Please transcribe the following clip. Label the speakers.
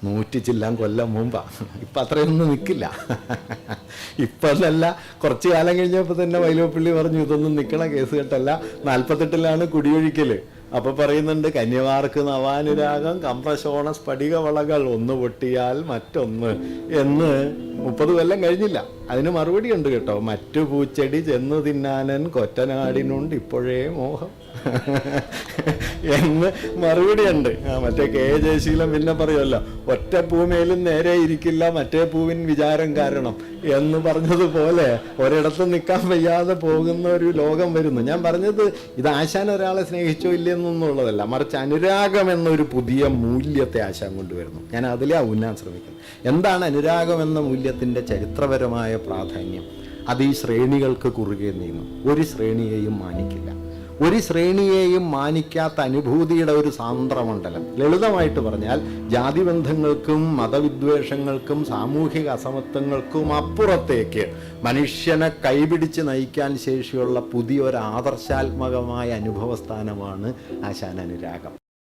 Speaker 1: 100 ചില്ലാൻ കൊല്ലം മുമ്പാ. ഇപ്പം അത്രയൊന്നും നിൽക്കില്ല. ഇപ്പോഴല്ല, കുറച്ച് കാലം കഴിഞ്ഞപ്പോൾ തന്നെ വൈലോപ്പിള്ളി പറഞ്ഞു ഇതൊന്നും നിൽക്കണ കേസ് കെട്ടല്ല. 48-ലാണ് കുടിയൊഴിക്കൽ. അപ്പോൾ പറയുന്നുണ്ട് കന്യമാർക്ക് നവാനുരാഗം കമ്പ്രശോണ സ്ഫടിക വളകൾ ഒന്ന് പൊട്ടിയാൽ മറ്റൊന്ന് എന്ന്. 30 കൊല്ലം കഴിഞ്ഞില്ല. അതിന് മറുപടി ഉണ്ട് കേട്ടോ. മറ്റു പൂച്ചെടി ചെന്നു തിന്നാനൻ കൊറ്റനാടിനുണ്ട് ഇപ്പോഴേ മോഹം എന്ന് മറുപടി ഉണ്ട്. മറ്റേ കെ ജയശീലൻ പിന്നെ പറയുമല്ലോ, ഒറ്റ പൂമേലും നേരെ ഇരിക്കില്ല മറ്റേ പൂവിൻ വിചാരം കാരണം എന്ന് പറഞ്ഞതുപോലെ ഒരിടത്ത് നിൽക്കാൻ വയ്യാതെ പോകുന്ന ഒരു ലോകം വരുന്നു. ഞാൻ പറഞ്ഞത് ഇത് ആശാൻ ഒരാളെ സ്നേഹിച്ചോ ഇല്ലെന്നൊന്നുള്ളതല്ല, മറിച്ച് അനുരാഗം എന്നൊരു പുതിയ മൂല്യത്തെ ആശാൻ കൊണ്ടുവരുന്നു. ഞാൻ അതിലേ ഊന്നാൻ ശ്രമിക്കുന്നു. എന്താണ് അനുരാഗം എന്ന മൂല്യത്തിൻ്റെ ചരിത്രപരമായ പ്രാധാന്യം? അത് ഈ ശ്രേണികൾക്ക് കുറുകെ നീങ്ങും. ഒരു ശ്രേണിയെയും മാനിക്കില്ല. ഒരു ശ്രേണിയെയും മാനിക്കാത്ത അനുഭൂതിയുടെ ഒരു സാന്ദ്രമണ്ഡലം. ലളിതമായിട്ട് പറഞ്ഞാൽ ജാതിബന്ധങ്ങൾക്കും മതവിദ്വേഷങ്ങൾക്കും സാമൂഹിക അസമത്വങ്ങൾക്കും അപ്പുറത്തേക്ക് മനുഷ്യനെ കൈപിടിച്ച് നയിക്കാൻ ശേഷിയുള്ള പുതിയൊരു ആദർശാത്മകമായ അനുഭവസ്ഥാനമാണ് ആശാൻ അനുരാഗം.